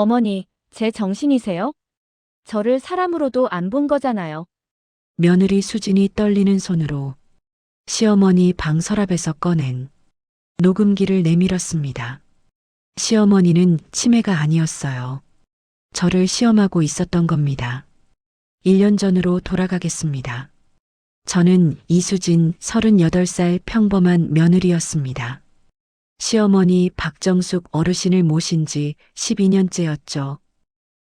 어머니, 제 정신이세요? 저를 사람으로도 안 본 거잖아요. 며느리 수진이 떨리는 손으로 시어머니 방 서랍에서 꺼낸 녹음기를 내밀었습니다. 시어머니는 치매가 아니었어요. 저를 시험하고 있었던 겁니다. 1년 전으로 돌아가겠습니다. 저는 이수진 38살 평범한 며느리였습니다. 시어머니 박정숙 어르신을 모신 지 12년째였죠.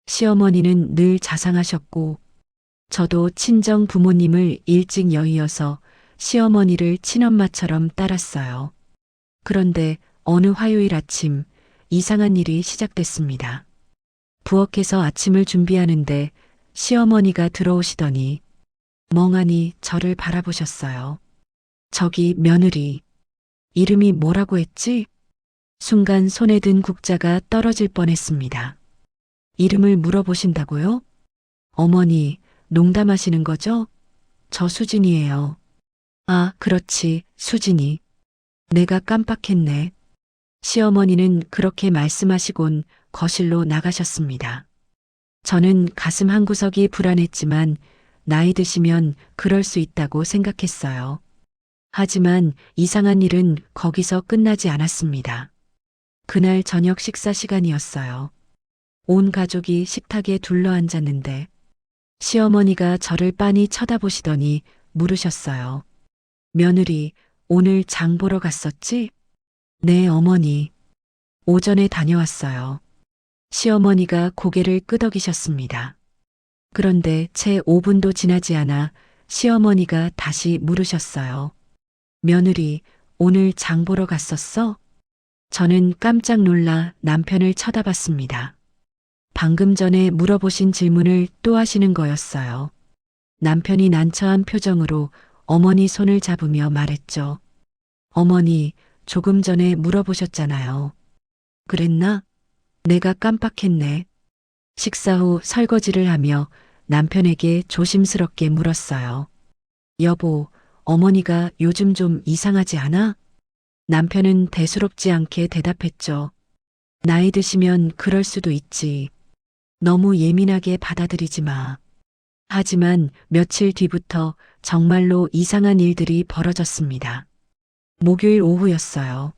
시어머니는 늘 자상하셨고 저도 친정 부모님을 일찍 여의어서 시어머니를 친엄마처럼 따랐어요. 그런데 어느 화요일 아침 이상한 일이 시작됐습니다. 부엌에서 아침을 준비하는데 시어머니가 들어오시더니 멍하니 저를 바라보셨어요. 저기 며느리, 이름이 뭐라고 했지? 순간 손에 든 국자가 떨어질 뻔했습니다. 이름을 물어보신다고요? 어머니, 농담하시는 거죠? 저 수진이에요. 아, 그렇지, 수진이. 내가 깜빡했네. 시어머니는 그렇게 말씀하시곤 거실로 나가셨습니다. 저는 가슴 한구석이 불안했지만 나이 드시면 그럴 수 있다고 생각했어요. 하지만 이상한 일은 거기서 끝나지 않았습니다. 그날 저녁 식사 시간이었어요. 온 가족이 식탁에 둘러앉았는데 시어머니가 저를 빤히 쳐다보시더니 물으셨어요. 며느리, 오늘 장 보러 갔었지? 네, 어머니. 오전에 다녀왔어요. 시어머니가 고개를 끄덕이셨습니다. 그런데 채 5분도 지나지 않아 시어머니가 다시 물으셨어요. 며느리, 오늘 장 보러 갔었어? 저는 깜짝 놀라 남편을 쳐다봤습니다. 방금 전에 물어보신 질문을 또 하시는 거였어요. 남편이 난처한 표정으로 어머니 손을 잡으며 말했죠. 어머니, 조금 전에 물어보셨잖아요. 그랬나? 내가 깜빡했네. 식사 후 설거지를 하며 남편에게 조심스럽게 물었어요. 여보, 어머니가 요즘 좀 이상하지 않아? 남편은 대수롭지 않게 대답했죠. 나이 드시면 그럴 수도 있지. 너무 예민하게 받아들이지 마. 하지만 며칠 뒤부터 정말로 이상한 일들이 벌어졌습니다. 목요일 오후였어요.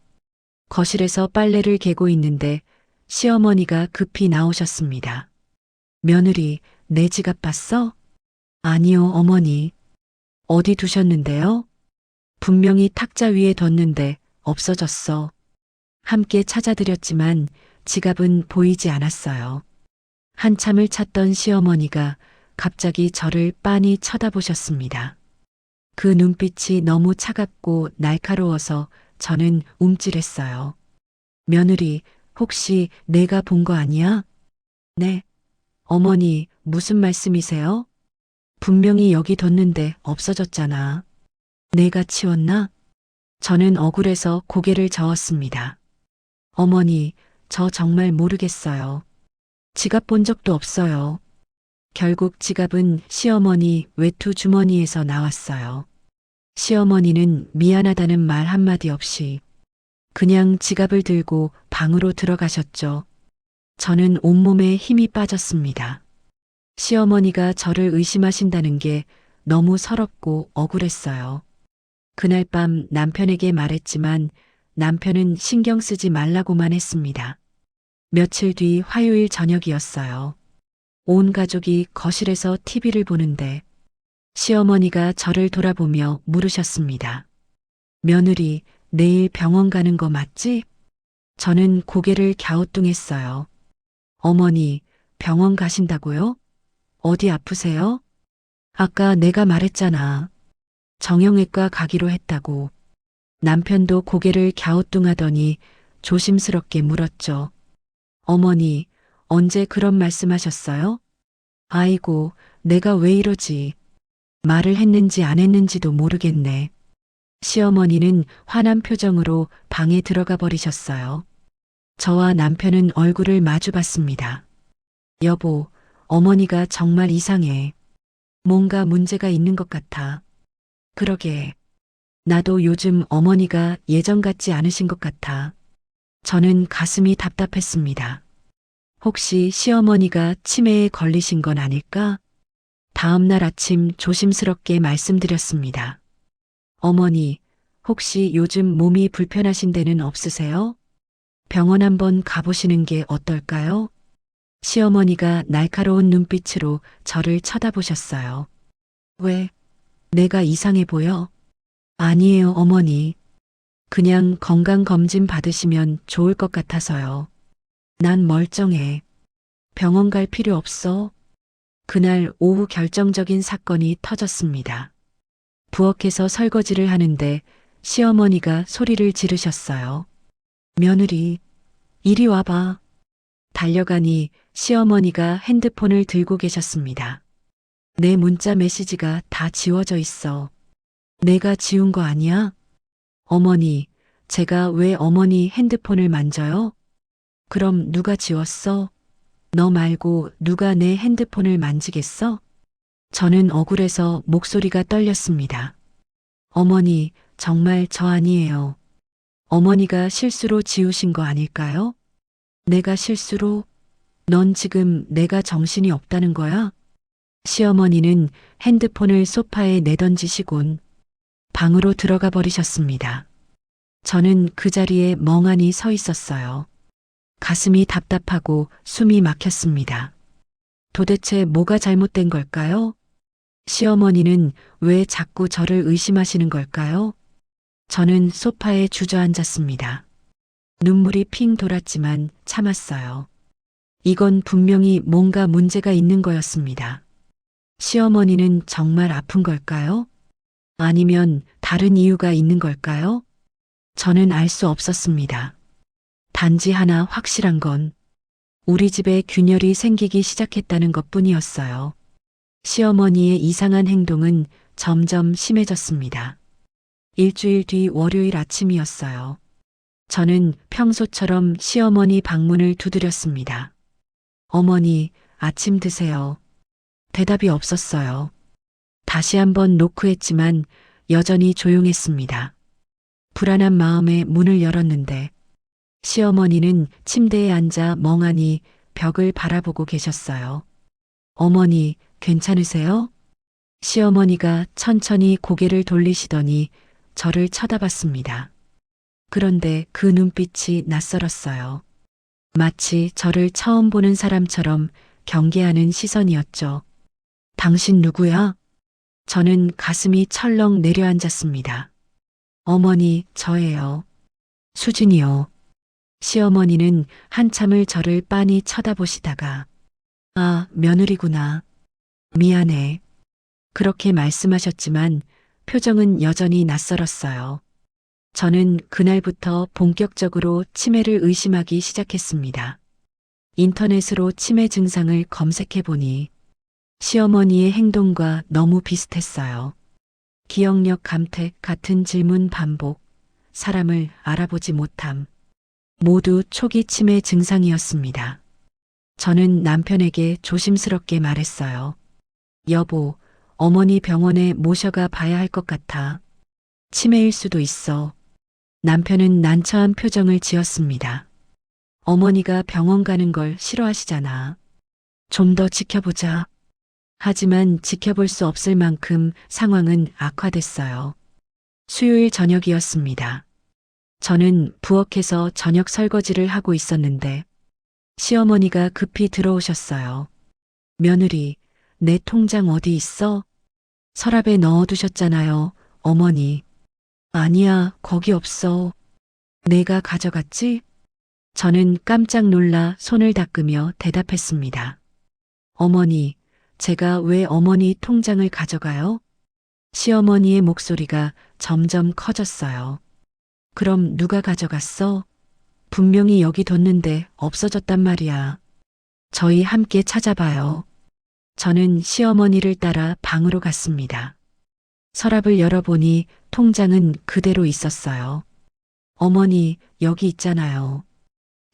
거실에서 빨래를 개고 있는데 시어머니가 급히 나오셨습니다. 며느리, 내 지갑 봤어? 아니요, 어머니. 어디 두셨는데요? 분명히 탁자 위에 뒀는데 없어졌어. 함께 찾아드렸지만 지갑은 보이지 않았어요. 한참을 찾던 시어머니가 갑자기 저를 빤히 쳐다보셨습니다. 그 눈빛이 너무 차갑고 날카로워서 저는 움찔했어요. 며느리, 혹시 내가 본 거 아니야? 네. 어머니, 무슨 말씀이세요? 분명히 여기 뒀는데 없어졌잖아. 내가 치웠나? 저는 억울해서 고개를 저었습니다. 어머니, 저 정말 모르겠어요. 지갑 본 적도 없어요. 결국 지갑은 시어머니 외투 주머니에서 나왔어요. 시어머니는 미안하다는 말 한마디 없이 그냥 지갑을 들고 방으로 들어가셨죠. 저는 온몸에 힘이 빠졌습니다. 시어머니가 저를 의심하신다는 게 너무 서럽고 억울했어요. 그날 밤 남편에게 말했지만 남편은 신경 쓰지 말라고만 했습니다. 며칠 뒤 화요일 저녁이었어요. 온 가족이 거실에서 TV를 보는데 시어머니가 저를 돌아보며 물으셨습니다. 며느리, 내일 병원 가는 거 맞지? 저는 고개를 갸우뚱했어요. 어머니, 병원 가신다고요? 어디 아프세요? 아까 내가 말했잖아. 정형외과 가기로 했다고. 남편도 고개를 갸우뚱하더니 조심스럽게 물었죠. 어머니, 언제 그런 말씀하셨어요? 아이고, 내가 왜 이러지? 말을 했는지 안 했는지도 모르겠네. 시어머니는 화난 표정으로 방에 들어가 버리셨어요. 저와 남편은 얼굴을 마주 봤습니다. 여보, 어머니가 정말 이상해. 뭔가 문제가 있는 것 같아. 그러게. 나도 요즘 어머니가 예전 같지 않으신 것 같아. 저는 가슴이 답답했습니다. 혹시 시어머니가 치매에 걸리신 건 아닐까? 다음 날 아침 조심스럽게 말씀드렸습니다. 어머니, 혹시 요즘 몸이 불편하신 데는 없으세요? 병원 한번 가보시는 게 어떨까요? 시어머니가 날카로운 눈빛으로 저를 쳐다보셨어요. 왜? 내가 이상해 보여? 아니에요, 어머니. 그냥 건강검진 받으시면 좋을 것 같아서요. 난 멀쩡해. 병원 갈 필요 없어. 그날 오후 결정적인 사건이 터졌습니다. 부엌에서 설거지를 하는데 시어머니가 소리를 지르셨어요. 며느리, 이리 와봐. 달려가니 시어머니가 핸드폰을 들고 계셨습니다. 내 문자 메시지가 다 지워져 있어. 내가 지운 거 아니야? 어머니, 제가 왜 어머니 핸드폰을 만져요? 그럼 누가 지웠어? 너 말고 누가 내 핸드폰을 만지겠어? 저는 억울해서 목소리가 떨렸습니다. 어머니, 정말 저 아니에요. 어머니가 실수로 지우신 거 아닐까요? 내가 실수로? 넌 지금 내가 정신이 없다는 거야? 시어머니는 핸드폰을 소파에 내던지시곤 방으로 들어가 버리셨습니다. 저는 그 자리에 멍하니 서 있었어요. 가슴이 답답하고 숨이 막혔습니다. 도대체 뭐가 잘못된 걸까요? 시어머니는 왜 자꾸 저를 의심하시는 걸까요? 저는 소파에 주저앉았습니다. 눈물이 핑 돌았지만 참았어요. 이건 분명히 뭔가 문제가 있는 거였습니다. 시어머니는 정말 아픈 걸까요? 아니면 다른 이유가 있는 걸까요? 저는 알 수 없었습니다. 단지 하나 확실한 건 우리 집에 균열이 생기기 시작했다는 것 뿐이었어요. 시어머니의 이상한 행동은 점점 심해졌습니다. 일주일 뒤 월요일 아침이었어요. 저는 평소처럼 시어머니 방문을 두드렸습니다. 어머니, 아침 드세요. 대답이 없었어요. 다시 한번 노크했지만 여전히 조용했습니다. 불안한 마음에 문을 열었는데 시어머니는 침대에 앉아 멍하니 벽을 바라보고 계셨어요. 어머니, 괜찮으세요? 시어머니가 천천히 고개를 돌리시더니 저를 쳐다봤습니다. 그런데 그 눈빛이 낯설었어요. 마치 저를 처음 보는 사람처럼 경계하는 시선이었죠. 당신 누구야? 저는 가슴이 철렁 내려앉았습니다. 어머니, 저예요. 수진이요. 시어머니는 한참을 저를 빤히 쳐다보시다가 아, 며느리구나. 미안해. 그렇게 말씀하셨지만 표정은 여전히 낯설었어요. 저는 그날부터 본격적으로 치매를 의심하기 시작했습니다. 인터넷으로 치매 증상을 검색해 보니 시어머니의 행동과 너무 비슷했어요. 기억력 감퇴 같은 질문 반복, 사람을 알아보지 못함. 모두 초기 치매 증상이었습니다. 저는 남편에게 조심스럽게 말했어요. 여보, 어머니 병원에 모셔가 봐야 할 것 같아. 치매일 수도 있어. 남편은 난처한 표정을 지었습니다. 어머니가 병원 가는 걸 싫어하시잖아. 좀 더 지켜보자. 하지만 지켜볼 수 없을 만큼 상황은 악화됐어요. 수요일 저녁이었습니다. 저는 부엌에서 저녁 설거지를 하고 있었는데 시어머니가 급히 들어오셨어요. 며느리, 내 통장 어디 있어? 서랍에 넣어두셨잖아요, 어머니. 아니야, 거기 없어. 내가 가져갔지? 저는 깜짝 놀라 손을 닦으며 대답했습니다. 어머니, 제가 왜 어머니 통장을 가져가요? 시어머니의 목소리가 점점 커졌어요. 그럼 누가 가져갔어? 분명히 여기 뒀는데 없어졌단 말이야. 저희 함께 찾아봐요. 저는 시어머니를 따라 방으로 갔습니다. 서랍을 열어보니 통장은 그대로 있었어요. 어머니, 여기 있잖아요.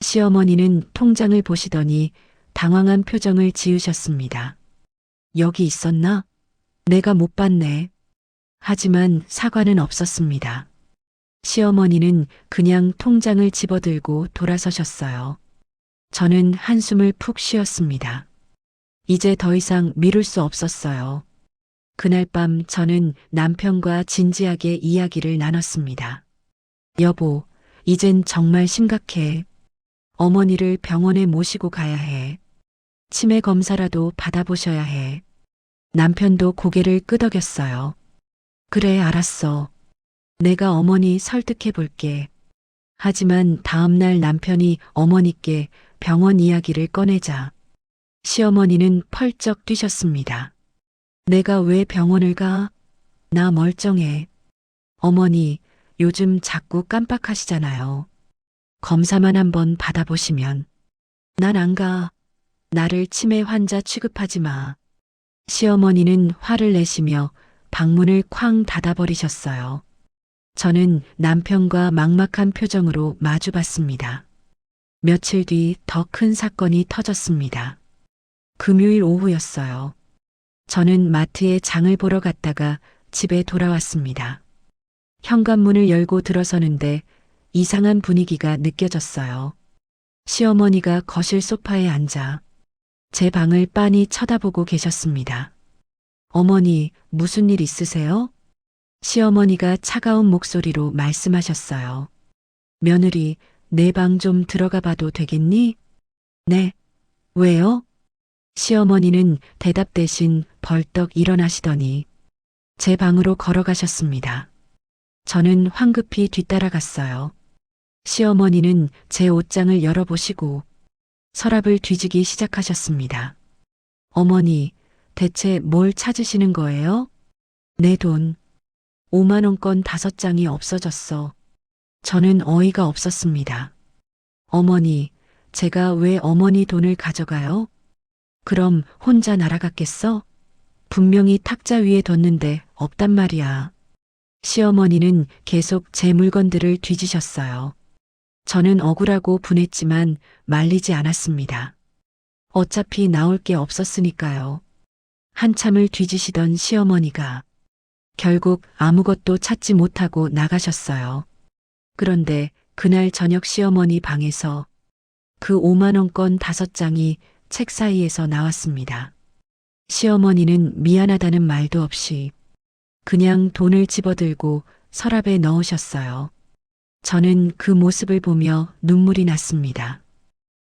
시어머니는 통장을 보시더니 당황한 표정을 지으셨습니다. 여기 있었나? 내가 못 봤네. 하지만 사과는 없었습니다. 시어머니는 그냥 통장을 집어들고 돌아서셨어요. 저는 한숨을 푹 쉬었습니다. 이제 더 이상 미룰 수 없었어요. 그날 밤 저는 남편과 진지하게 이야기를 나눴습니다. 여보, 이젠 정말 심각해. 어머니를 병원에 모시고 가야 해. 치매 검사라도 받아보셔야 해. 남편도 고개를 끄덕였어요. 그래, 알았어. 내가 어머니 설득해 볼게. 하지만 다음날 남편이 어머니께 병원 이야기를 꺼내자 시어머니는 펄쩍 뛰셨습니다. 내가 왜 병원을 가? 나 멀쩡해. 어머니, 요즘 자꾸 깜빡하시잖아요. 검사만 한번 받아보시면. 난 안 가. 나를 치매 환자 취급하지 마. 시어머니는 화를 내시며 방문을 쾅 닫아버리셨어요. 저는 남편과 막막한 표정으로 마주봤습니다. 며칠 뒤 더 큰 사건이 터졌습니다. 금요일 오후였어요. 저는 마트에 장을 보러 갔다가 집에 돌아왔습니다. 현관문을 열고 들어서는데 이상한 분위기가 느껴졌어요. 시어머니가 거실 소파에 앉아 제 방을 빤히 쳐다보고 계셨습니다. 어머니, 무슨 일 있으세요? 시어머니가 차가운 목소리로 말씀하셨어요. 며느리, 내 방 좀 들어가 봐도 되겠니? 네. 왜요? 시어머니는 대답 대신 벌떡 일어나시더니 제 방으로 걸어가셨습니다. 저는 황급히 뒤따라갔어요. 시어머니는 제 옷장을 열어보시고 서랍을 뒤지기 시작하셨습니다. 어머니, 대체 뭘 찾으시는 거예요? 내 돈. 5만 원권 5장이 없어졌어. 저는 어이가 없었습니다. 어머니, 제가 왜 어머니 돈을 가져가요? 그럼 혼자 날아갔겠어? 분명히 탁자 위에 뒀는데 없단 말이야. 시어머니는 계속 제 물건들을 뒤지셨어요. 저는 억울하고 분했지만 말리지 않았습니다. 어차피 나올 게 없었으니까요. 한참을 뒤지시던 시어머니가 결국 아무것도 찾지 못하고 나가셨어요. 그런데 그날 저녁 시어머니 방에서 그 5만 원권 5장이 책 사이에서 나왔습니다. 시어머니는 미안하다는 말도 없이 그냥 돈을 집어들고 서랍에 넣으셨어요. 저는 그 모습을 보며 눈물이 났습니다.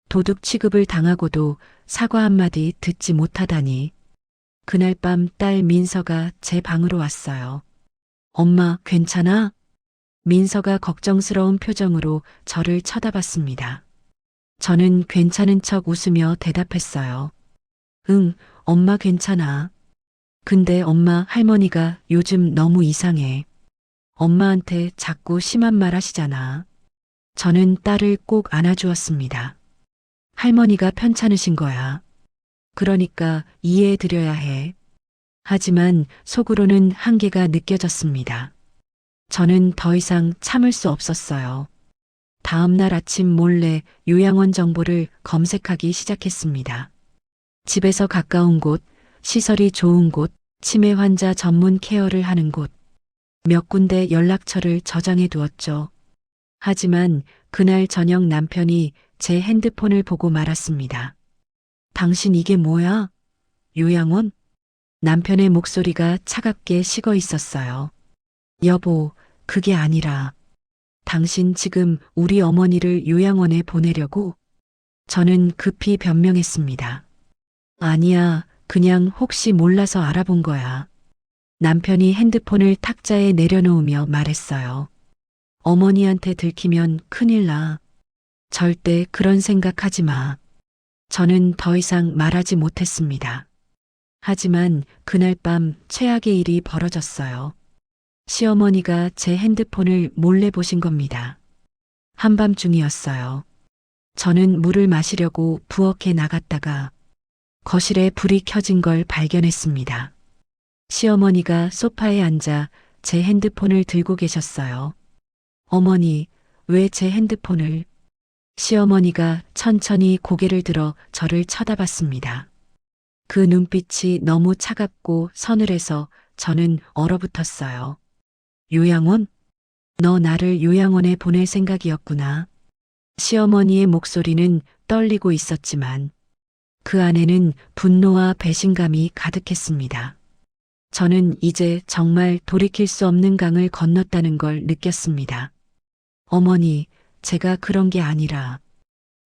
도둑 취급을 당하고도 사과 한마디 듣지 못하다니. 그날 밤 딸 민서가 제 방으로 왔어요. 엄마, 괜찮아? 민서가 걱정스러운 표정으로 저를 쳐다봤습니다. 저는 괜찮은 척 웃으며 대답했어요. 응, 엄마 괜찮아. 근데 엄마, 할머니가 요즘 너무 이상해. 엄마한테 자꾸 심한 말 하시잖아. 저는 딸을 꼭 안아주었습니다. 할머니가 편찮으신 거야. 그러니까 이해해 드려야 해. 하지만 속으로는 한계가 느껴졌습니다. 저는 더 이상 참을 수 없었어요. 다음 날 아침 몰래 요양원 정보를 검색하기 시작했습니다. 집에서 가까운 곳, 시설이 좋은 곳, 치매 환자 전문 케어를 하는 곳, 몇 군데 연락처를 저장해 두었죠. 하지만 그날 저녁 남편이 제 핸드폰을 보고 말았습니다. 당신 이게 뭐야? 요양원? 남편의 목소리가 차갑게 식어 있었어요. 여보, 그게 아니라 당신 지금 우리 어머니를 요양원에 보내려고? 저는 급히 변명했습니다. 아니야, 그냥 혹시 몰라서 알아본 거야. 남편이 핸드폰을 탁자에 내려놓으며 말했어요. 어머니한테 들키면 큰일 나. 절대 그런 생각하지 마. 저는 더 이상 말하지 못했습니다. 하지만 그날 밤 최악의 일이 벌어졌어요. 시어머니가 제 핸드폰을 몰래 보신 겁니다. 한밤중이었어요. 저는 물을 마시려고 부엌에 나갔다가 거실에 불이 켜진 걸 발견했습니다. 시어머니가 소파에 앉아 제 핸드폰을 들고 계셨어요. 어머니, 왜 제 핸드폰을? 시어머니가 천천히 고개를 들어 저를 쳐다봤습니다. 그 눈빛이 너무 차갑고 서늘해서 저는 얼어붙었어요. 요양원? 너 나를 요양원에 보낼 생각이었구나. 시어머니의 목소리는 떨리고 있었지만 그 안에는 분노와 배신감이 가득했습니다. 저는 이제 정말 돌이킬 수 없는 강을 건넜다는 걸 느꼈습니다. 어머니, 제가 그런 게 아니라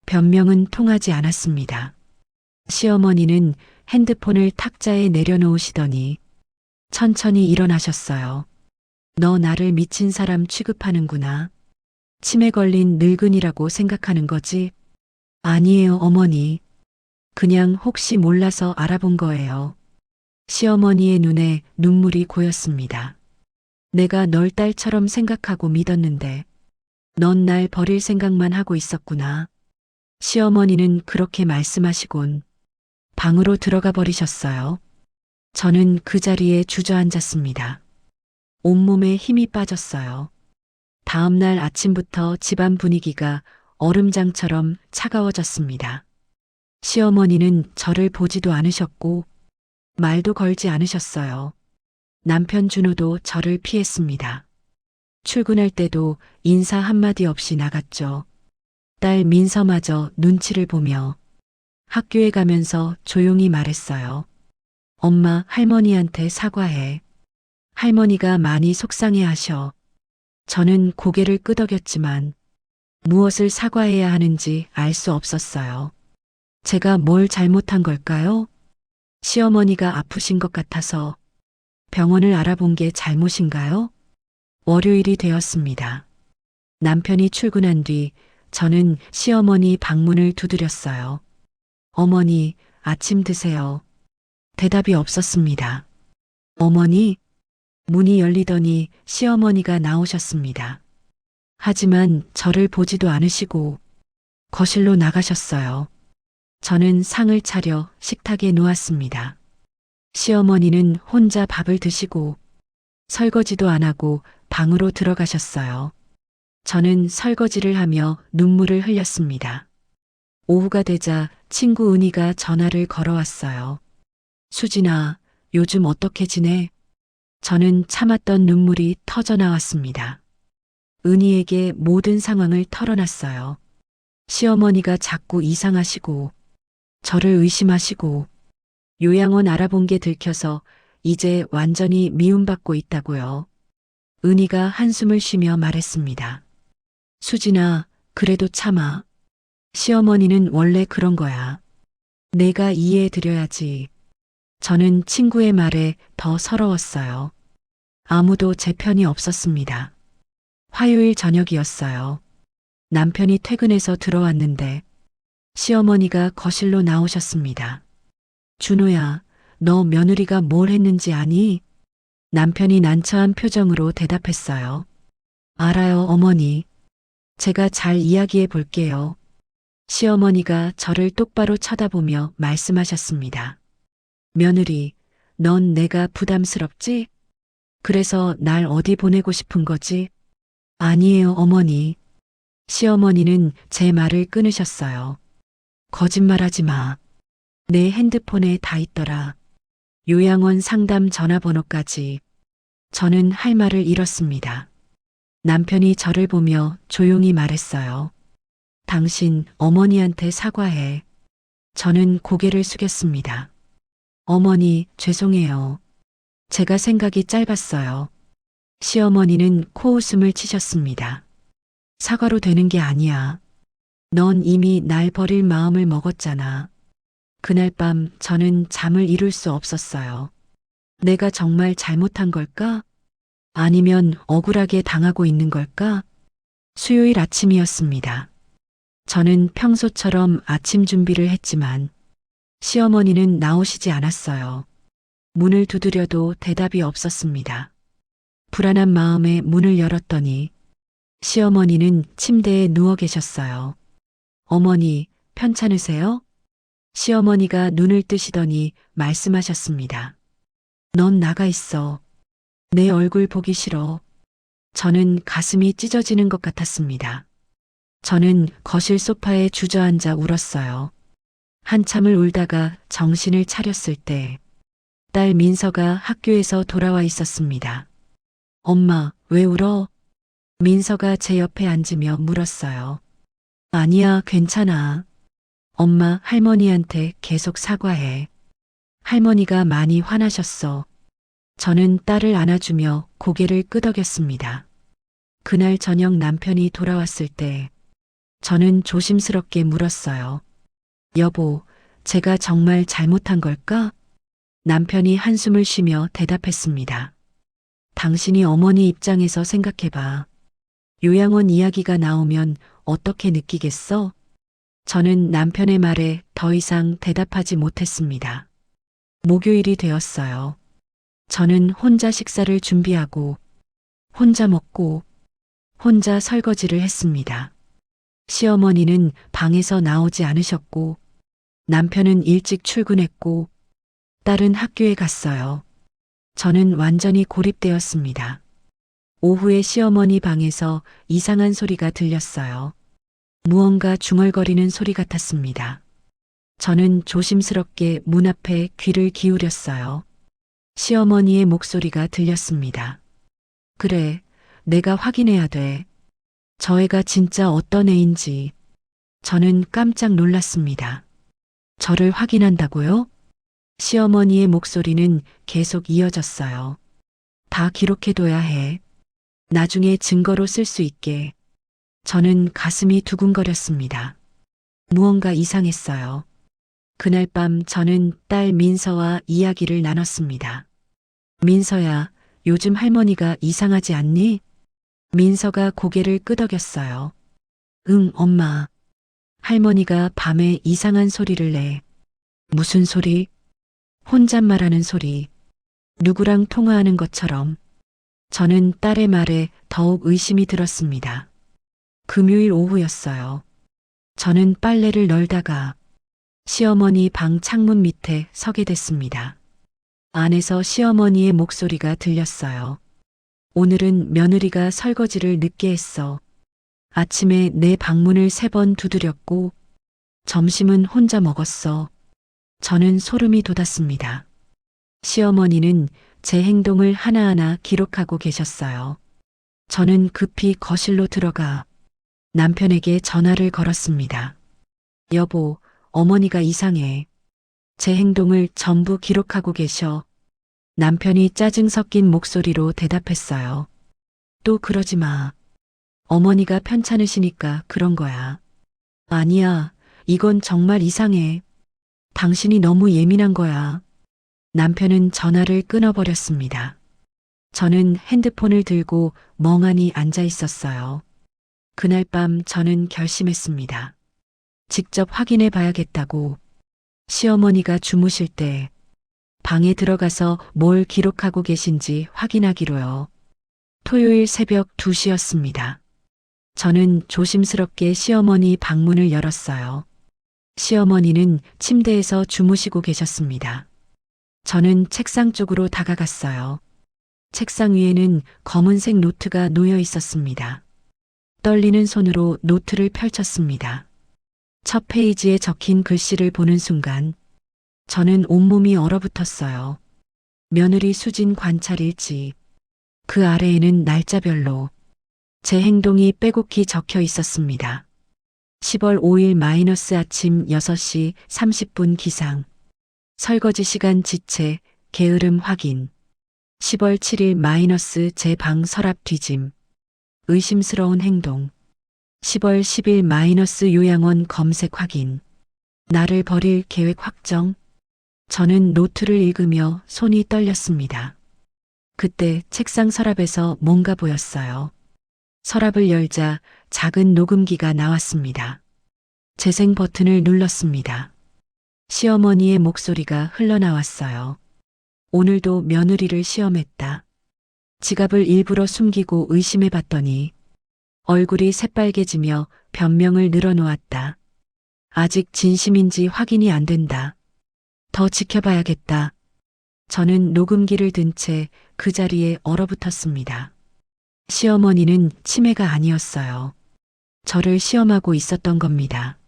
변명은 통하지 않았습니다. 시어머니는 핸드폰을 탁자에 내려놓으시더니 천천히 일어나셨어요. 너 나를 미친 사람 취급하는구나. 치매 걸린 늙은이라고 생각하는 거지? 아니에요, 어머니. 그냥 혹시 몰라서 알아본 거예요. 시어머니의 눈에 눈물이 고였습니다. 내가 널 딸처럼 생각하고 믿었는데 넌 날 버릴 생각만 하고 있었구나. 시어머니는 그렇게 말씀하시곤 방으로 들어가 버리셨어요. 저는 그 자리에 주저앉았습니다. 온몸에 힘이 빠졌어요. 다음 날 아침부터 집안 분위기가 얼음장처럼 차가워졌습니다. 시어머니는 저를 보지도 않으셨고 말도 걸지 않으셨어요. 남편 준호도 저를 피했습니다. 출근할 때도 인사 한마디 없이 나갔죠. 딸 민서마저 눈치를 보며 학교에 가면서 조용히 말했어요. 엄마, 할머니한테 사과해. 할머니가 많이 속상해 하셔. 저는 고개를 끄덕였지만 무엇을 사과해야 하는지 알 수 없었어요. 제가 뭘 잘못한 걸까요? 시어머니가 아프신 것 같아서 병원을 알아본 게 잘못인가요? 월요일이 되었습니다. 남편이 출근한 뒤 저는 시어머니 방문을 두드렸어요. 어머니, 아침 드세요. 대답이 없었습니다. 어머니? 문이 열리더니 시어머니가 나오셨습니다. 하지만 저를 보지도 않으시고 거실로 나가셨어요. 저는 상을 차려 식탁에 놓았습니다. 시어머니는 혼자 밥을 드시고 설거지도 안 하고 방으로 들어가셨어요. 저는 설거지를 하며 눈물을 흘렸습니다. 오후가 되자 친구 은희가 전화를 걸어왔어요. 수진아, 요즘 어떻게 지내? 저는 참았던 눈물이 터져 나왔습니다. 은희에게 모든 상황을 털어놨어요. 시어머니가 자꾸 이상하시고 저를 의심하시고 요양원 알아본 게 들켜서 이제 완전히 미움받고 있다고요. 은희가 한숨을 쉬며 말했습니다. 수진아, 그래도 참아. 시어머니는 원래 그런 거야. 내가 이해해 드려야지. 저는 친구의 말에 더 서러웠어요. 아무도 제 편이 없었습니다. 화요일 저녁이었어요. 남편이 퇴근해서 들어왔는데 시어머니가 거실로 나오셨습니다. 준호야, 너 며느리가 뭘 했는지 아니? 남편이 난처한 표정으로 대답했어요. 알아요, 어머니. 제가 잘 이야기해 볼게요. 시어머니가 저를 똑바로 쳐다보며 말씀하셨습니다. 며느리, 넌 내가 부담스럽지? 그래서 날 어디 보내고 싶은 거지? 아니에요, 어머니. 시어머니는 제 말을 끊으셨어요. 거짓말하지 마. 내 핸드폰에 다 있더라. 요양원 상담 전화번호까지. 저는 할 말을 잃었습니다. 남편이 저를 보며 조용히 말했어요. 당신 어머니한테 사과해. 저는 고개를 숙였습니다. 어머니, 죄송해요. 제가 생각이 짧았어요. 시어머니는 코웃음을 치셨습니다. 사과로 되는 게 아니야. 넌 이미 날 버릴 마음을 먹었잖아. 그날 밤 저는 잠을 이룰 수 없었어요. 내가 정말 잘못한 걸까? 아니면 억울하게 당하고 있는 걸까? 수요일 아침이었습니다. 저는 평소처럼 아침 준비를 했지만 시어머니는 나오시지 않았어요. 문을 두드려도 대답이 없었습니다. 불안한 마음에 문을 열었더니 시어머니는 침대에 누워 계셨어요. 어머니, 편찮으세요? 시어머니가 눈을 뜨시더니 말씀하셨습니다. 넌 나가 있어. 내 얼굴 보기 싫어. 저는 가슴이 찢어지는 것 같았습니다. 저는 거실 소파에 주저앉아 울었어요. 한참을 울다가 정신을 차렸을 때 딸 민서가 학교에서 돌아와 있었습니다. 엄마, 왜 울어? 민서가 제 옆에 앉으며 물었어요. 아니야, 괜찮아. 엄마, 할머니한테 계속 사과해. 할머니가 많이 화나셨어. 저는 딸을 안아주며 고개를 끄덕였습니다. 그날 저녁 남편이 돌아왔을 때 저는 조심스럽게 물었어요. 여보, 제가 정말 잘못한 걸까? 남편이 한숨을 쉬며 대답했습니다. 당신이 어머니 입장에서 생각해봐. 요양원 이야기가 나오면 어떻게 느끼겠어? 저는 남편의 말에 더 이상 대답하지 못했습니다. 목요일이 되었어요. 저는 혼자 식사를 준비하고, 혼자 먹고, 혼자 설거지를 했습니다. 시어머니는 방에서 나오지 않으셨고, 남편은 일찍 출근했고, 딸은 학교에 갔어요. 저는 완전히 고립되었습니다. 오후에 시어머니 방에서 이상한 소리가 들렸어요. 무언가 중얼거리는 소리 같았습니다. 저는 조심스럽게 문 앞에 귀를 기울였어요. 시어머니의 목소리가 들렸습니다. 그래, 내가 확인해야 돼. 저 애가 진짜 어떤 애인지. 저는 깜짝 놀랐습니다. 저를 확인한다고요? 시어머니의 목소리는 계속 이어졌어요. 다 기록해둬야 해. 나중에 증거로 쓸 수 있게. 저는 가슴이 두근거렸습니다. 무언가 이상했어요. 그날 밤 저는 딸 민서와 이야기를 나눴습니다. 민서야, 요즘 할머니가 이상하지 않니? 민서가 고개를 끄덕였어요. 응, 엄마. 할머니가 밤에 이상한 소리를 내. 무슨 소리? 혼잣말하는 소리. 누구랑 통화하는 것처럼. 저는 딸의 말에 더욱 의심이 들었습니다. 금요일 오후였어요. 저는 빨래를 널다가 시어머니 방 창문 밑에 서게 됐습니다. 안에서 시어머니의 목소리가 들렸어요. 오늘은 며느리가 설거지를 늦게 했어. 아침에 내 방문을 3번 두드렸고 점심은 혼자 먹었어. 저는 소름이 돋았습니다. 시어머니는 제 행동을 하나하나 기록하고 계셨어요. 저는 급히 거실로 들어가 남편에게 전화를 걸었습니다. 여보, 어머니가 이상해. 제 행동을 전부 기록하고 계셔. 남편이 짜증 섞인 목소리로 대답했어요. 또 그러지 마. 어머니가 편찮으시니까 그런 거야. 아니야, 이건 정말 이상해. 당신이 너무 예민한 거야. 남편은 전화를 끊어버렸습니다. 저는 핸드폰을 들고 멍하니 앉아 있었어요. 그날 밤 저는 결심했습니다. 직접 확인해 봐야겠다고. 시어머니가 주무실 때 방에 들어가서 뭘 기록하고 계신지 확인하기로요. 토요일 새벽 2시였습니다. 저는 조심스럽게 시어머니 방문을 열었어요. 시어머니는 침대에서 주무시고 계셨습니다. 저는 책상 쪽으로 다가갔어요. 책상 위에는 검은색 노트가 놓여 있었습니다. 떨리는 손으로 노트를 펼쳤습니다. 첫 페이지에 적힌 글씨를 보는 순간 저는 온몸이 얼어붙었어요. 며느리 수진 관찰 일지. 그 아래에는 날짜별로 제 행동이 빼곡히 적혀 있었습니다. 10월 5일 마이너스 아침 6시 30분 기상. 설거지 시간 지체, 게으름 확인. 10월 7일 마이너스 제 방 서랍 뒤짐. 의심스러운 행동. 10월 10일 마이너스 요양원 검색 확인. 나를 버릴 계획 확정. 저는 노트를 읽으며 손이 떨렸습니다. 그때 책상 서랍에서 뭔가 보였어요. 서랍을 열자 작은 녹음기가 나왔습니다. 재생 버튼을 눌렀습니다. 시어머니의 목소리가 흘러나왔어요. 오늘도 며느리를 시험했다. 지갑을 일부러 숨기고 의심해 봤더니 얼굴이 새빨개지며 변명을 늘어놓았다. 아직 진심인지 확인이 안 된다. 더 지켜봐야겠다. 저는 녹음기를 든 채 그 자리에 얼어붙었습니다. 시어머니는 치매가 아니었어요. 저를 시험하고 있었던 겁니다.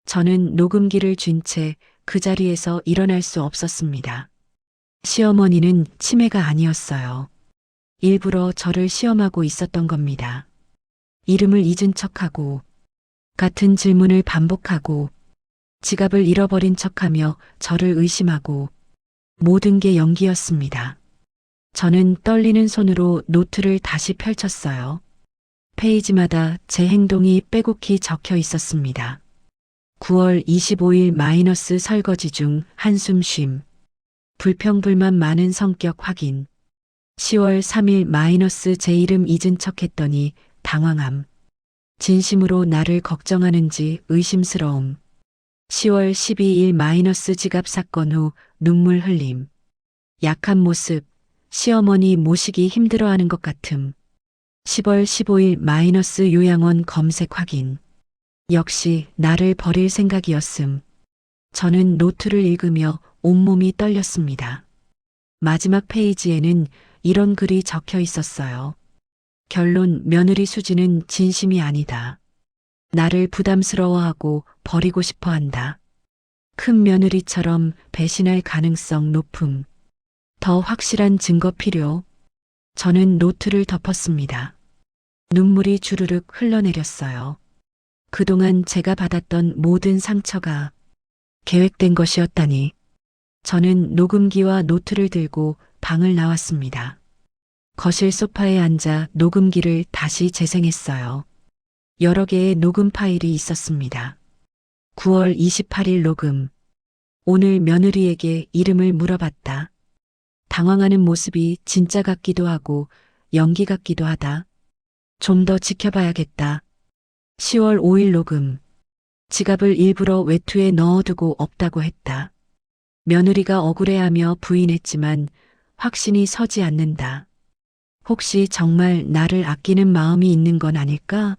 저는 녹음기를 쥔 채 그 자리에서 일어날 수 없었습니다. 시어머니는 치매가 아니었어요. 일부러 저를 시험하고 있었던 겁니다. 이름을 잊은 척하고 같은 질문을 반복하고 지갑을 잃어버린 척하며 저를 의심하고 모든 게 연기였습니다. 저는 떨리는 손으로 노트를 다시 펼쳤어요. 페이지마다 제 행동이 빼곡히 적혀 있었습니다. 9월 25일 마이너스 설거지 중 한숨 쉼. 불평불만 많은 성격 확인. 10월 3일 마이너스 제 이름 잊은 척 했더니 당황함. 진심으로 나를 걱정하는지 의심스러움. 10월 12일 마이너스 지갑 사건 후 눈물 흘림. 약한 모습. 시어머니 모시기 힘들어하는 것 같음. 10월 15일 마이너스 요양원 검색 확인. 역시 나를 버릴 생각이었음. 저는 노트를 읽으며 온몸이 떨렸습니다. 마지막 페이지에는 이런 글이 적혀 있었어요. 결론 며느리 수지는 진심이 아니다. 나를 부담스러워하고 버리고 싶어 한다. 큰 며느리처럼 배신할 가능성 높음. 더 확실한 증거 필요. 저는 노트를 덮었습니다. 눈물이 주르륵 흘러내렸어요. 그동안 제가 받았던 모든 상처가 계획된 것이었다니. 저는 녹음기와 노트를 들고 방을 나왔습니다. 거실 소파에 앉아 녹음기를 다시 재생했어요. 여러 개의 녹음 파일이 있었습니다. 9월 28일 녹음. 오늘 며느리에게 이름을 물어봤다. 당황하는 모습이 진짜 같기도 하고 연기 같기도 하다. 좀 더 지켜봐야겠다. 10월 5일 녹음. 지갑을 일부러 외투에 넣어두고 없다고 했다. 며느리가 억울해하며 부인했지만 확신이 서지 않는다. 혹시 정말 나를 아끼는 마음이 있는 건 아닐까?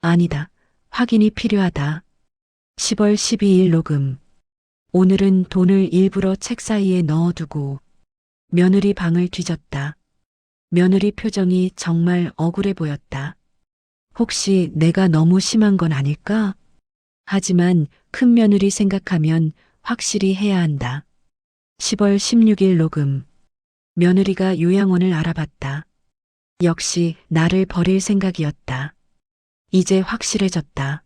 아니다. 확인이 필요하다. 10월 12일 녹음. 오늘은 돈을 일부러 책 사이에 넣어두고 며느리 방을 뒤졌다. 며느리 표정이 정말 억울해 보였다. 혹시 내가 너무 심한 건 아닐까? 하지만 큰 며느리 생각하면 확실히 해야 한다. 10월 16일 녹음. 며느리가 요양원을 알아봤다. 역시 나를 버릴 생각이었다. 이제 확실해졌다.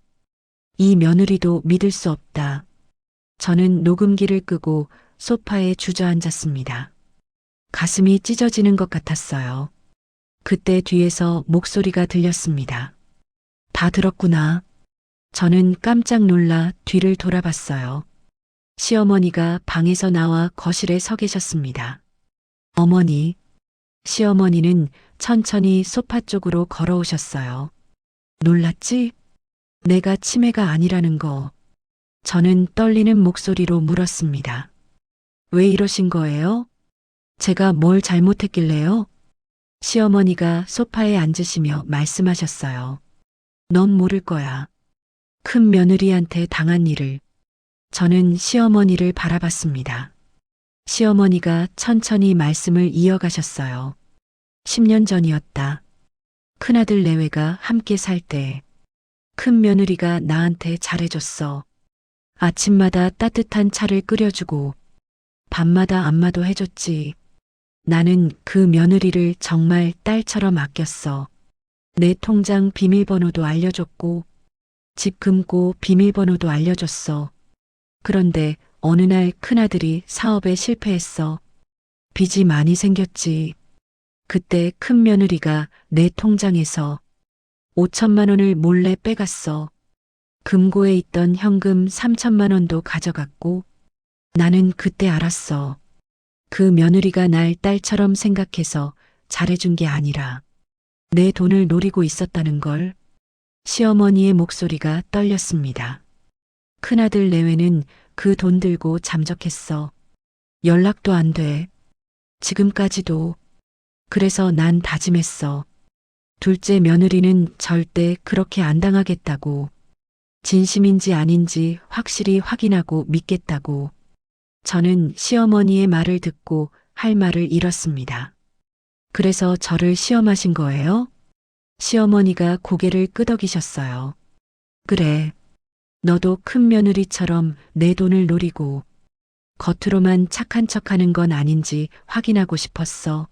이 며느리도 믿을 수 없다. 저는 녹음기를 끄고 소파에 주저앉았습니다. 가슴이 찢어지는 것 같았어요. 그때 뒤에서 목소리가 들렸습니다. 다 들었구나. 저는 깜짝 놀라 뒤를 돌아봤어요. 시어머니가 방에서 나와 거실에 서 계셨습니다. 어머니. 시어머니는 천천히 소파 쪽으로 걸어오셨어요. 놀랐지? 내가 치매가 아니라는 거. 저는 떨리는 목소리로 물었습니다. 왜 이러신 거예요? 제가 뭘 잘못했길래요? 시어머니가 소파에 앉으시며 말씀하셨어요. 넌 모를 거야. 큰 며느리한테 당한 일을. 저는 시어머니를 바라봤습니다. 시어머니가 천천히 말씀을 이어가셨어요. 10년 전이었다. 큰아들 내외가 함께 살 때 큰 며느리가 나한테 잘해줬어. 아침마다 따뜻한 차를 끓여주고 밤마다 안마도 해줬지. 나는 그 며느리를 정말 딸처럼 아꼈어. 내 통장 비밀번호도 알려줬고 집 금고 비밀번호도 알려줬어. 그런데 어느 날 큰아들이 사업에 실패했어. 빚이 많이 생겼지. 그때 큰 며느리가 내 통장에서 5천만 원을 몰래 빼갔어. 금고에 있던 현금 3천만 원도 가져갔고 나는 그때 알았어. 그 며느리가 날 딸처럼 생각해서 잘해준 게 아니라 내 돈을 노리고 있었다는 걸. 시어머니의 목소리가 떨렸습니다. 큰아들 내외는 그 돈 들고 잠적했어. 연락도 안 돼. 지금까지도. 그래서 난 다짐했어. 둘째 며느리는 절대 그렇게 안 당하겠다고. 진심인지 아닌지 확실히 확인하고 믿겠다고. 저는 시어머니의 말을 듣고 할 말을 잃었습니다. 그래서 저를 시험하신 거예요? 시어머니가 고개를 끄덕이셨어요. 그래. 너도 큰 며느리처럼 내 돈을 노리고 겉으로만 착한 척하는 건 아닌지 확인하고 싶었어.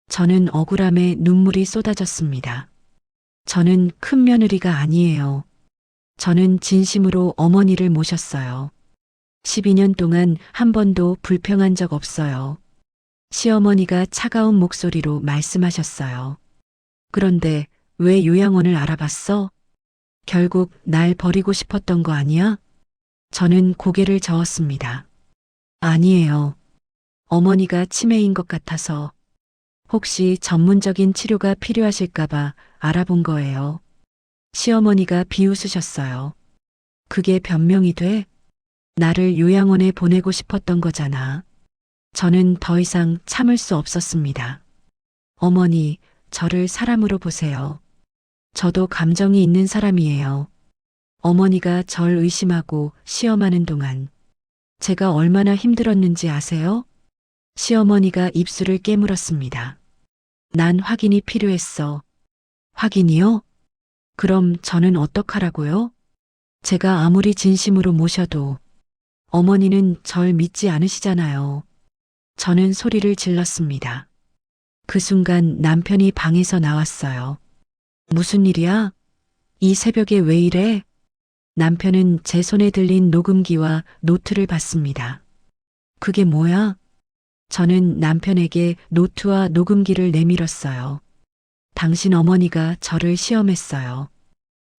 저는 억울함에 눈물이 쏟아졌습니다. 저는 큰 며느리가 아니에요. 저는 진심으로 어머니를 모셨어요. 12년 동안 한 번도 불평한 적 없어요. 시어머니가 차가운 목소리로 말씀하셨어요. 그런데 왜 요양원을 알아봤어? 결국 날 버리고 싶었던 거 아니야? 저는 고개를 저었습니다. 아니에요. 어머니가 치매인 것 같아서 혹시 전문적인 치료가 필요하실까봐 알아본 거예요. 시어머니가 비웃으셨어요. 그게 변명이 돼? 나를 요양원에 보내고 싶었던 거잖아. 저는 더 이상 참을 수 없었습니다. 어머니, 저를 사람으로 보세요. 저도 감정이 있는 사람이에요. 어머니가 절 의심하고 시험하는 동안 제가 얼마나 힘들었는지 아세요? 시어머니가 입술을 깨물었습니다. 난 확인이 필요했어. 확인이요? 그럼 저는 어떡하라고요? 제가 아무리 진심으로 모셔도 어머니는 절 믿지 않으시잖아요. 저는 소리를 질렀습니다. 그 순간 남편이 방에서 나왔어요. 무슨 일이야? 이 새벽에 왜 이래? 남편은 제 손에 들린 녹음기와 노트를 봤습니다. 그게 뭐야? 저는 남편에게 노트와 녹음기를 내밀었어요. 당신 어머니가 저를 시험했어요.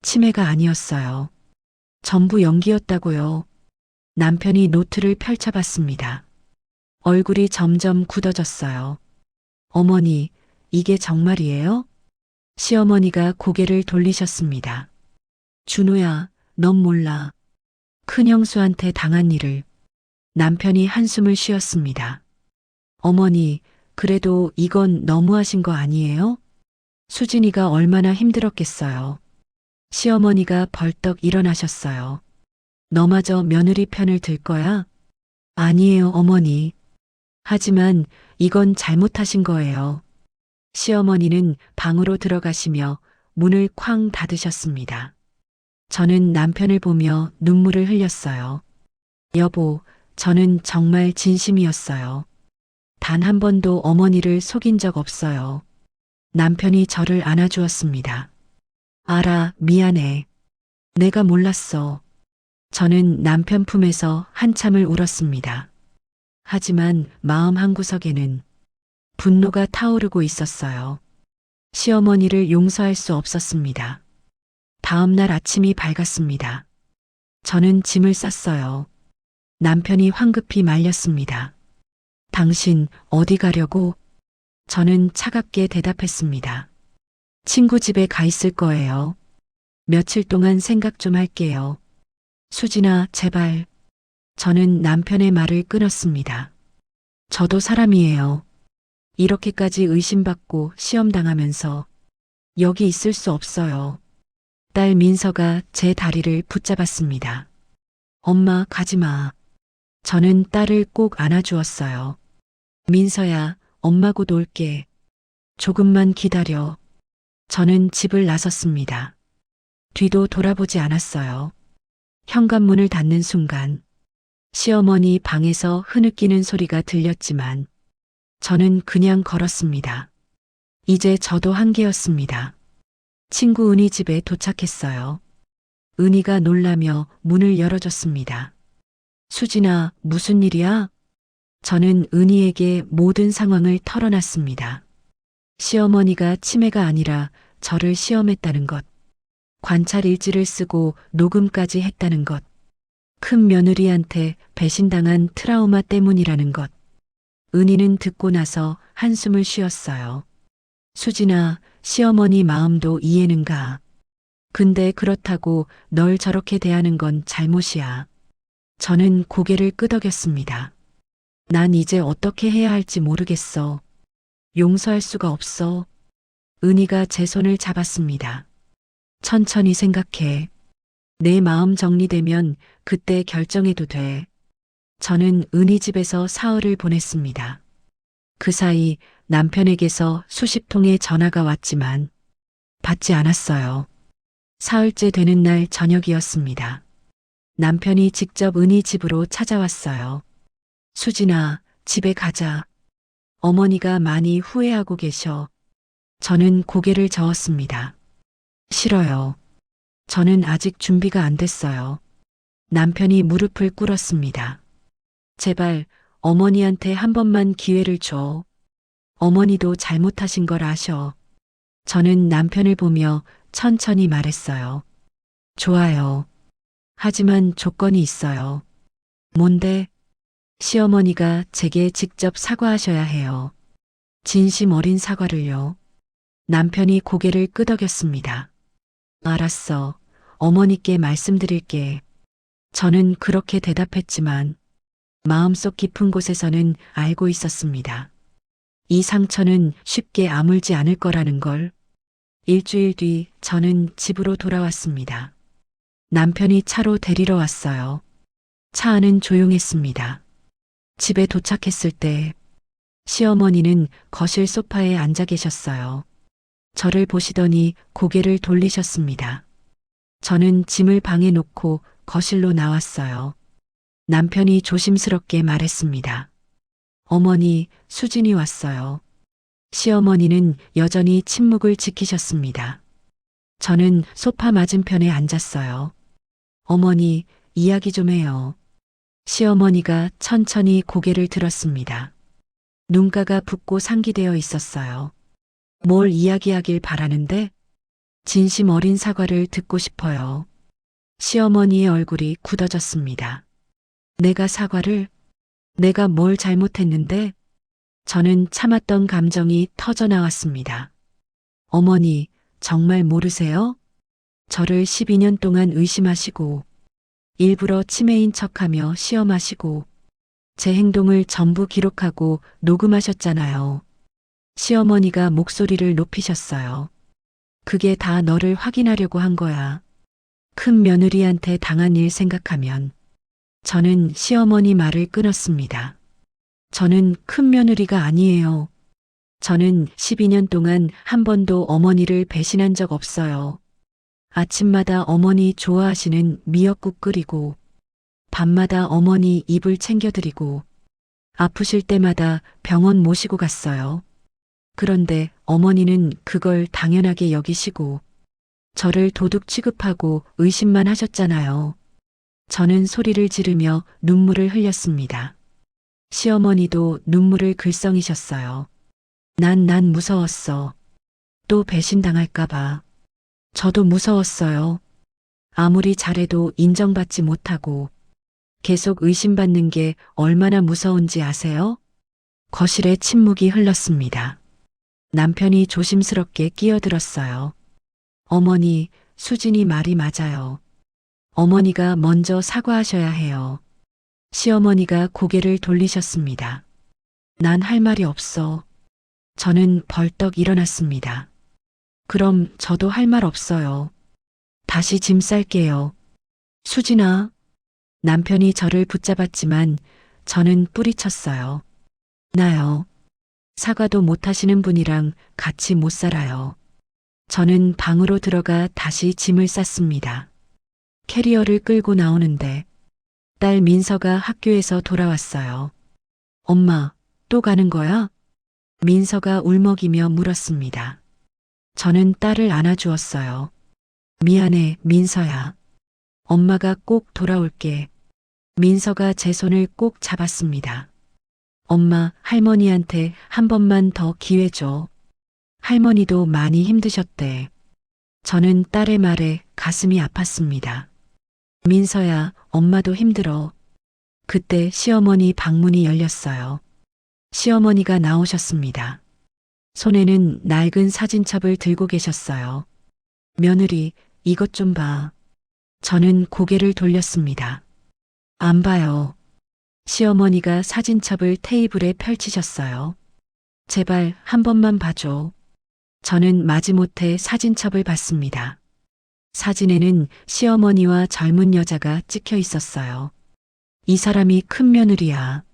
치매가 아니었어요. 전부 연기였다고요. 남편이 노트를 펼쳐봤습니다. 얼굴이 점점 굳어졌어요. 어머니, 이게 정말이에요? 시어머니가 고개를 돌리셨습니다. 준호야, 넌 몰라. 큰형수한테 당한 일을. 남편이 한숨을 쉬었습니다. 어머니, 그래도 이건 너무하신 거 아니에요? 수진이가 얼마나 힘들었겠어요. 시어머니가 벌떡 일어나셨어요. 너마저 며느리 편을 들 거야? 아니에요, 어머니. 하지만 이건 잘못하신 거예요. 시어머니는 방으로 들어가시며 문을 쾅 닫으셨습니다. 저는 남편을 보며 눈물을 흘렸어요. 여보, 저는 정말 진심이었어요. 단 한 번도 어머니를 속인 적 없어요. 남편이 저를 안아주었습니다. 알아, 미안해. 내가 몰랐어. 저는 남편 품에서 한참을 울었습니다. 하지만 마음 한구석에는 분노가 타오르고 있었어요. 시어머니를 용서할 수 없었습니다. 다음 날 아침이 밝았습니다. 저는 짐을 쌌어요. 남편이 황급히 말렸습니다. 당신 어디 가려고? 저는 차갑게 대답했습니다. 친구 집에 가 있을 거예요. 며칠 동안 생각 좀 할게요. 수진아, 제발. 저는 남편의 말을 끊었습니다. 저도 사람이에요. 이렇게까지 의심받고 시험당하면서 여기 있을 수 없어요. 딸 민서가 제 다리를 붙잡았습니다. 엄마, 가지 마. 저는 딸을 꼭 안아주었어요. 민서야, 엄마 곧 올게. 조금만 기다려. 저는 집을 나섰습니다. 뒤도 돌아보지 않았어요. 현관문을 닫는 순간 시어머니 방에서 흐느끼는 소리가 들렸지만 저는 그냥 걸었습니다. 이제 저도 한계였습니다. 친구 은희 집에 도착했어요. 은희가 놀라며 문을 열어줬습니다. 수진아, 무슨 일이야? 저는 은희에게 모든 상황을 털어놨습니다. 시어머니가 치매가 아니라 저를 시험했다는 것, 관찰 일지를 쓰고 녹음까지 했다는 것, 큰 며느리한테 배신당한 트라우마 때문이라는 것. 은희는 듣고 나서 한숨을 쉬었어요. 수진아, 시어머니 마음도 이해는 가. 근데 그렇다고 널 저렇게 대하는 건 잘못이야. 저는 고개를 끄덕였습니다. 난 이제 어떻게 해야 할지 모르겠어. 용서할 수가 없어. 은희가 제 손을 잡았습니다. 천천히 생각해. 내 마음 정리되면 그때 결정해도 돼. 저는 은희 집에서 사흘을 보냈습니다. 그 사이 남편에게서 수십 통의 전화가 왔지만 받지 않았어요. 사흘째 되는 날 저녁이었습니다. 남편이 직접 은희 집으로 찾아왔어요. 수진아, 집에 가자. 어머니가 많이 후회하고 계셔. 저는 고개를 저었습니다. 싫어요. 저는 아직 준비가 안 됐어요. 남편이 무릎을 꿇었습니다. 제발 어머니한테 한 번만 기회를 줘. 어머니도 잘못하신 걸 아셔. 저는 남편을 보며 천천히 말했어요. 좋아요. 하지만 조건이 있어요. 뭔데? 시어머니가 제게 직접 사과하셔야 해요. 진심 어린 사과를요. 남편이 고개를 끄덕였습니다. 알았어. 어머니께 말씀드릴게. 저는 그렇게 대답했지만 마음속 깊은 곳에서는 알고 있었습니다. 이 상처는 쉽게 아물지 않을 거라는 걸. 일주일 뒤 저는 집으로 돌아왔습니다. 남편이 차로 데리러 왔어요. 차 안은 조용했습니다. 집에 도착했을 때 시어머니는 거실 소파에 앉아 계셨어요. 저를 보시더니 고개를 돌리셨습니다. 저는 짐을 방에 놓고 거실로 나왔어요. 남편이 조심스럽게 말했습니다. 어머니, 수진이 왔어요. 시어머니는 여전히 침묵을 지키셨습니다. 저는 소파 맞은편에 앉았어요. 어머니, 이야기 좀 해요. 시어머니가 천천히 고개를 들었습니다. 눈가가 붓고 상기되어 있었어요. 뭘 이야기하길 바라는데? 진심 어린 사과를 듣고 싶어요. 시어머니의 얼굴이 굳어졌습니다. 내가 사과를? 내가 뭘 잘못했는데? 저는 참았던 감정이 터져나왔습니다. 어머니, 정말 모르세요? 저를 12년 동안 의심하시고, 일부러 치매인 척하며 시험하시고, 제 행동을 전부 기록하고 녹음하셨잖아요. 시어머니가 목소리를 높이셨어요. 그게 다 너를 확인하려고 한 거야. 큰 며느리한테 당한 일 생각하면. 저는 시어머니 말을 끊었습니다. 저는 큰 며느리가 아니에요. 저는 12년 동안 한 번도 어머니를 배신한 적 없어요. 아침마다 어머니 좋아하시는 미역국 끓이고, 밤마다 어머니 이불 챙겨드리고, 아프실 때마다 병원 모시고 갔어요. 그런데 어머니는 그걸 당연하게 여기시고, 저를 도둑 취급하고 의심만 하셨잖아요. 저는 소리를 지르며 눈물을 흘렸습니다. 시어머니도 눈물을 글썽이셨어요. 난 무서웠어. 또 배신당할까봐. 저도 무서웠어요. 아무리 잘해도 인정받지 못하고 계속 의심받는 게 얼마나 무서운지 아세요? 거실에 침묵이 흘렀습니다. 남편이 조심스럽게 끼어들었어요. 어머니, 수진이 말이 맞아요. 어머니가 먼저 사과하셔야 해요. 시어머니가 고개를 돌리셨습니다. 난 할 말이 없어. 저는 벌떡 일어났습니다. 그럼 저도 할 말 없어요. 다시 짐 쌀게요. 수진아. 남편이 저를 붙잡았지만 저는 뿌리쳤어요. 나요. 사과도 못하시는 분이랑 같이 못 살아요. 저는 방으로 들어가 다시 짐을 쌌습니다. 캐리어를 끌고 나오는데 딸 민서가 학교에서 돌아왔어요. 엄마, 또 가는 거야? 민서가 울먹이며 물었습니다. 저는 딸을 안아주었어요. 미안해, 민서야. 엄마가 꼭 돌아올게. 민서가 제 손을 꼭 잡았습니다. 엄마, 할머니한테 한 번만 더 기회 줘. 할머니도 많이 힘드셨대. 저는 딸의 말에 가슴이 아팠습니다. 민서야, 엄마도 힘들어. 그때 시어머니 방문이 열렸어요. 시어머니가 나오셨습니다. 손에는 낡은 사진첩을 들고 계셨어요. 며느리, 이것 좀 봐. 저는 고개를 돌렸습니다. 안 봐요. 시어머니가 사진첩을 테이블에 펼치셨어요. 제발 한 번만 봐줘. 저는 마지못해 사진첩을 봤습니다. 사진에는 시어머니와 젊은 여자가 찍혀 있었어요. 이 사람이 큰 며느리야.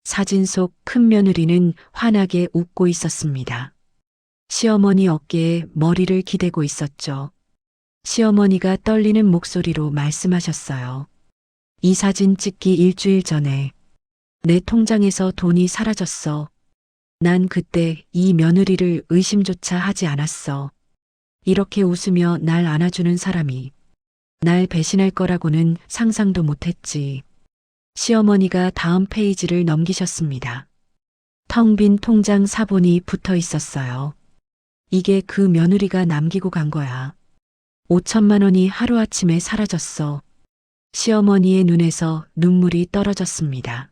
사진 속 큰 며느리는 환하게 웃고 있었습니다. 시어머니 어깨에 머리를 기대고 있었죠. 시어머니가 떨리는 목소리로 말씀하셨어요. 이 사진 찍기 일주일 전에 내 통장에서 돈이 사라졌어. 난 그때 이 며느리를 의심조차 하지 않았어. 이렇게 웃으며 날 안아주는 사람이 날 배신할 거라고는 상상도 못했지. 시어머니가 다음 페이지를 넘기셨습니다. 텅 빈 통장 사본이 붙어 있었어요. 이게 그 며느리가 남기고 간 거야. 5천만 원이 하루아침에 사라졌어. 시어머니의 눈에서 눈물이 떨어졌습니다.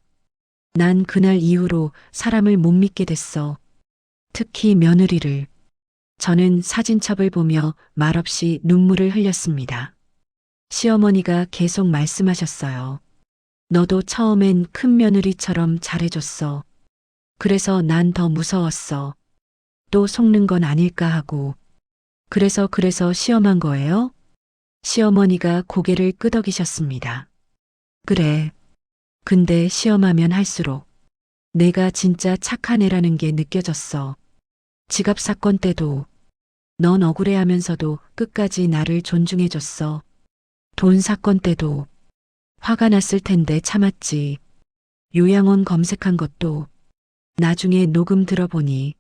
난 그날 이후로 사람을 못 믿게 됐어. 특히 며느리를. 저는 사진첩을 보며 말없이 눈물을 흘렸습니다. 시어머니가 계속 말씀하셨어요. 너도 처음엔 큰 며느리처럼 잘해줬어. 그래서 난 더 무서웠어. 또 속는 건 아닐까 하고. 그래서 시험한 거예요? 시어머니가 고개를 끄덕이셨습니다. 그래. 근데 시험하면 할수록 내가 진짜 착한 애라는 게 느껴졌어. 지갑 사건 때도 넌 억울해하면서도 끝까지 나를 존중해줬어. 돈 사건 때도 화가 났을 텐데 참았지. 요양원 검색한 것도 나중에 녹음 들어보니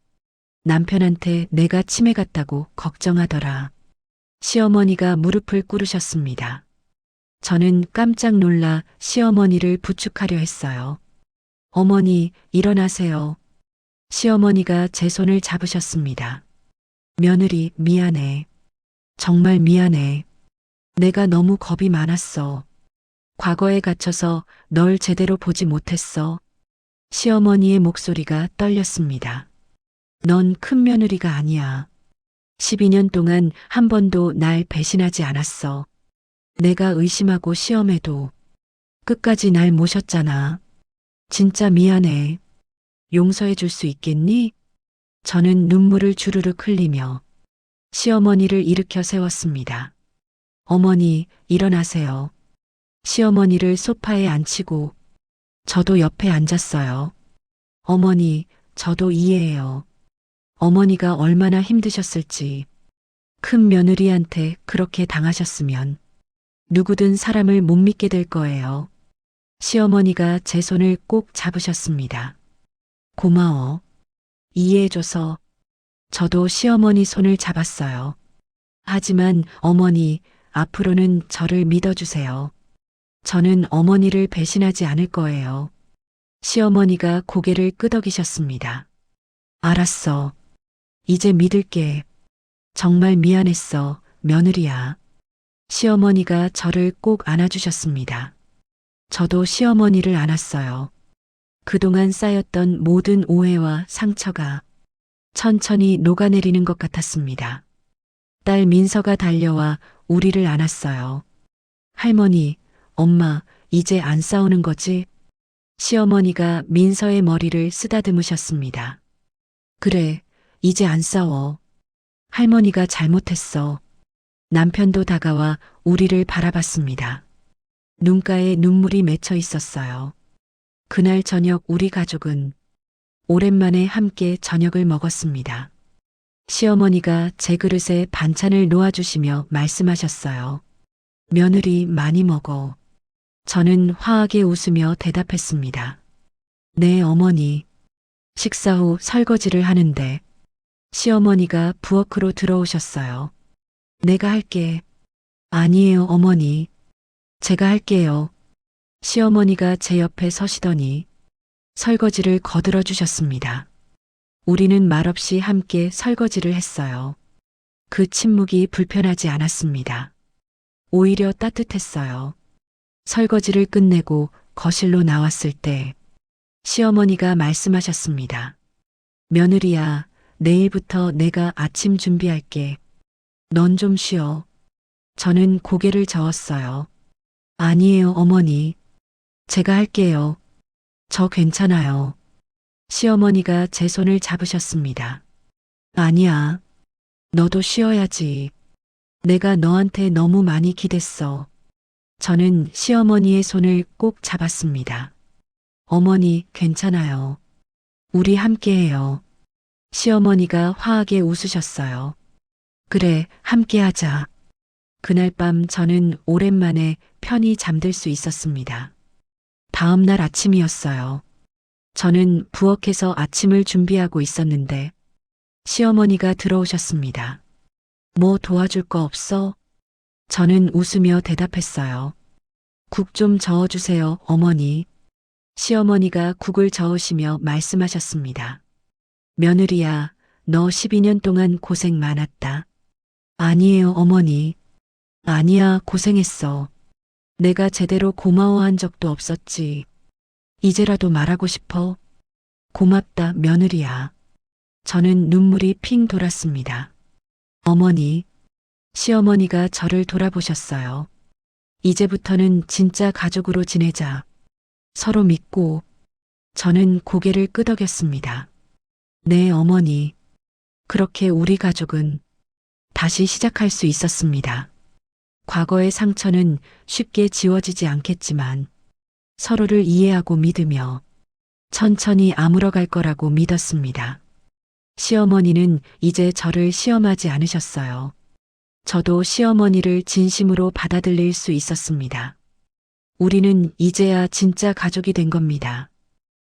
남편한테 내가 치매 같다고 걱정하더라. 시어머니가 무릎을 꿇으셨습니다. 저는 깜짝 놀라 시어머니를 부축하려 했어요. 어머니, 일어나세요. 시어머니가 제 손을 잡으셨습니다. 며느리, 미안해. 정말 미안해. 내가 너무 겁이 많았어. 과거에 갇혀서 널 제대로 보지 못했어. 시어머니의 목소리가 떨렸습니다. 넌 큰 며느리가 아니야. 12년 동안 한 번도 날 배신하지 않았어. 내가 의심하고 시험해도 끝까지 날 모셨잖아. 진짜 미안해. 용서해 줄 수 있겠니? 저는 눈물을 주르륵 흘리며 시어머니를 일으켜 세웠습니다. 어머니, 일어나세요. 시어머니를 소파에 앉히고 저도 옆에 앉았어요. 어머니, 저도 이해해요. 어머니가 얼마나 힘드셨을지. 큰 며느리한테 그렇게 당하셨으면 누구든 사람을 못 믿게 될 거예요. 시어머니가 제 손을 꼭 잡으셨습니다. 고마워. 이해해줘서. 저도 시어머니 손을 잡았어요. 하지만 어머니, 앞으로는 저를 믿어주세요. 저는 어머니를 배신하지 않을 거예요. 시어머니가 고개를 끄덕이셨습니다. 알았어. 이제 믿을게. 정말 미안했어, 며느리야. 시어머니가 저를 꼭 안아주셨습니다. 저도 시어머니를 안았어요. 그동안 쌓였던 모든 오해와 상처가 천천히 녹아내리는 것 같았습니다. 딸 민서가 달려와 우리를 안았어요. 할머니, 엄마, 이제 안 싸우는 거지? 시어머니가 민서의 머리를 쓰다듬으셨습니다. 그래, 이제 안 싸워. 할머니가 잘못했어. 남편도 다가와 우리를 바라봤습니다. 눈가에 눈물이 맺혀 있었어요. 그날 저녁 우리 가족은 오랜만에 함께 저녁을 먹었습니다. 시어머니가 제 그릇에 반찬을 놓아주시며 말씀하셨어요. 며느리 많이 먹어. 저는 화하게 웃으며 대답했습니다. 네, 어머니. 식사 후 설거지를 하는데 시어머니가 부엌으로 들어오셨어요. 내가 할게. 아니에요, 어머니. 제가 할게요. 시어머니가 제 옆에 서시더니 설거지를 거들어 주셨습니다. 우리는 말없이 함께 설거지를 했어요. 그 침묵이 불편하지 않았습니다. 오히려 따뜻했어요. 설거지를 끝내고 거실로 나왔을 때 시어머니가 말씀하셨습니다. 며느리야, 내일부터 내가 아침 준비할게. 넌 좀 쉬어. 저는 고개를 저었어요. 아니에요, 어머니. 제가 할게요. 저 괜찮아요. 시어머니가 제 손을 잡으셨습니다. 아니야. 너도 쉬어야지. 내가 너한테 너무 많이 기댔어. 저는 시어머니의 손을 꼭 잡았습니다. 어머니, 괜찮아요. 우리 함께해요. 시어머니가 화하게 웃으셨어요. 그래, 함께하자. 그날 밤 저는 오랜만에 편히 잠들 수 있었습니다. 다음 날 아침이었어요. 저는 부엌에서 아침을 준비하고 있었는데 시어머니가 들어오셨습니다. 뭐 도와줄 거 없어? 저는 웃으며 대답했어요. 국 좀 저어주세요, 어머니. 시어머니가 국을 저으시며 말씀하셨습니다. 며느리야, 너 12년 동안 고생 많았다. 아니에요, 어머니. 아니야, 고생했어. 내가 제대로 고마워한 적도 없었지. 이제라도 말하고 싶어. 고맙다, 며느리야. 저는 눈물이 핑 돌았습니다. 어머니, 시어머니가 저를 돌아보셨어요. 이제부터는 진짜 가족으로 지내자. 서로 믿고. 저는 고개를 끄덕였습니다. 네, 어머니. 그렇게 우리 가족은 다시 시작할 수 있었습니다. 과거의 상처는 쉽게 지워지지 않겠지만 서로를 이해하고 믿으며 천천히 아물어갈 거라고 믿었습니다. 시어머니는 이제 저를 시험하지 않으셨어요. 저도 시어머니를 진심으로 받아들일 수 있었습니다. 우리는 이제야 진짜 가족이 된 겁니다.